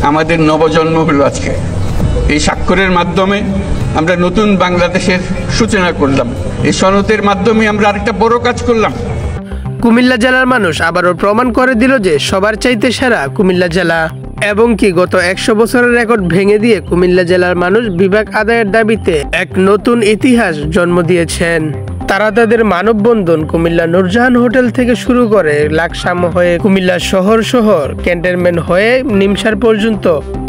আমাদের নবজন্ম হলো আজকে। এই স্বাক্ষরের মাধ্যমে আমরা নতুন বাংলাদেশের সূচনা করলাম। এই সনদের মাধ্যমে আমরা আরেকটা বড় কাজ করলাম। কুমিল্লা জেলার মানুষ আবারও প্রমাণ করে দিল যে সবার চাইতে সেরা কুমিল্লা জেলা, এবং কি গত 100 বছরের রেকর্ড ভেঙে দিয়ে কুমিল্লা জেলার মানুষ বিভাগ আদায়ের দাবিতে এক নতুন ইতিহাস জন্ম দিয়েছেন। তারা তাদের মানববন্ধন কুমিল্লা নূরজাহান হোটেল থেকে শুরু করে লাকসাম হয়ে কুমিল্লা শহর ক্যান্টনমেন্ট হয়ে নিমসার পর্যন্ত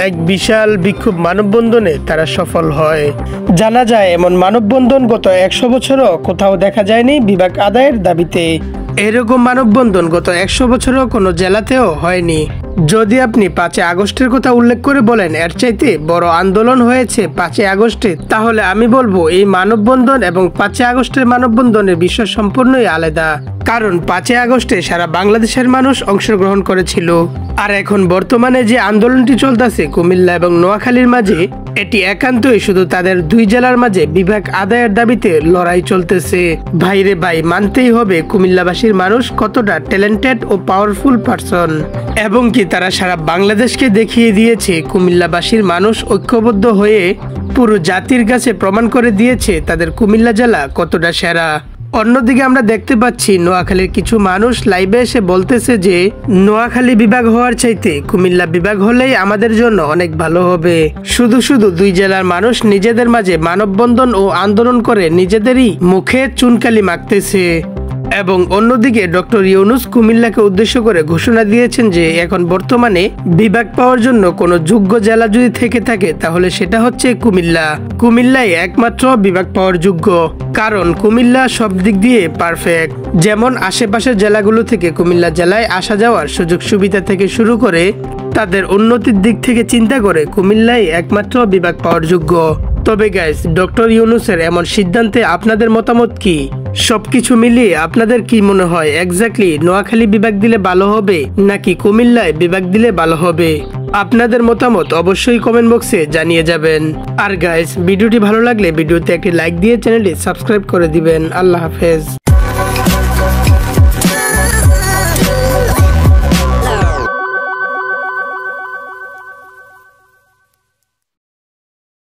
এক বিশাল বিক্ষোভ মানববন্ধনে তারা সফল হয়। জানা যায় এমন মানববন্ধন গত 100 বছরও কোথাও দেখা যায়নি বিভাগ আদায়ের দাবিতে। এরকম মানববন্ধন গত 100 বছরও কোনো জেলাতেও হয়নি। যদি আপনি 5 আগস্টের কথা উল্লেখ করে বলেন এর চাইতে বড় আন্দোলন হয়েছে 5 আগস্টে, তাহলে আমি বলবো এই মানববন্ধন এবং 5 আগস্টের মানববন্ধনের বিষয় সম্পূর্ণই আলাদা। কারণ 5 আগস্টে সারা বাংলাদেশের মানুষ অংশগ্রহণ করেছিল, আর এখন বর্তমানে যে আন্দোলনটি চলতেছে কুমিল্লা এবং নোয়াখালীর মাঝে, এটি একান্তই শুধু তাদের দুই জেলার মাঝে বিভাগ আদায়ের দাবিতে লড়াই চলতেছে। ভাইরে ভাই, মানতেই হবে কুমিল্লাবাসীর মানুষ কতটা ট্যালেন্টেড ও পাওয়ারফুল পারসন, এবং কি তারা সারা বাংলাদেশকে দেখিয়ে দিয়েছে কুমিল্লাবাসীর মানুষ ঐক্যবদ্ধ হয়ে পুরো জাতির কাছে প্রমাণ করে দিয়েছে তাদের কুমিল্লা জেলা কতটা সেরা। অন্যদিকে আমরা দেখতে পাচ্ছি নোয়াখালীর কিছু মানুষ লাইভে এসে বলতেছে যে নোয়াখালী বিভাগ হওয়ার চাইতে কুমিল্লা বিভাগ হলেই আমাদের জন্য অনেক ভালো হবে। শুধু দুই জেলার মানুষ নিজেদের মাঝে মানববন্ধন ও আন্দোলন করে নিজেদেরই মুখে চুনকালি মাখতেছে। এবং অন্যদিকে ডক্টর ইউনূস কুমিল্লাকে উদ্দেশ্য করে ঘোষণা দিয়েছেন যে এখন বর্তমানে বিভাগ পাওয়ার জন্য কোনো যোগ্য জেলা যদি থেকে থাকে তাহলে সেটা হচ্ছে কুমিল্লা। কুমিল্লাই একমাত্র বিভাগ পাওয়ার যোগ্য, কারণ কুমিল্লা সব দিক দিয়ে পারফেক্ট। যেমন আশেপাশের জেলাগুলো থেকে কুমিল্লা জেলায় আসা যাওয়ার সুযোগ সুবিধা থেকে শুরু করে তাদের উন্নতির দিক থেকে চিন্তা করে কুমিল্লাই একমাত্র বিভাগ পাওয়ার যোগ্য। তবে গাইস, ডক্টর ইউনূসের এমন সিদ্ধান্তে আপনাদের মতামত কি? সবকিছু মিলিয়ে আপনাদের কি মনে হয় এক্স্যাক্টলি নোয়াখালী বিভাগ দিলে ভালো হবে নাকি কুমিল্লায় বিভাগ দিলে ভালো হবে? আপনাদের মতামত অবশ্যই কমেন্ট বক্সে জানিয়ে যাবেন। আর গাইস, ভিডিওটি ভালো লাগলে ভিডিওতে একটি লাইক দিয়ে চ্যানেলটি সাবস্ক্রাইব করে দিবেন। আল্লাহ হাফেজ।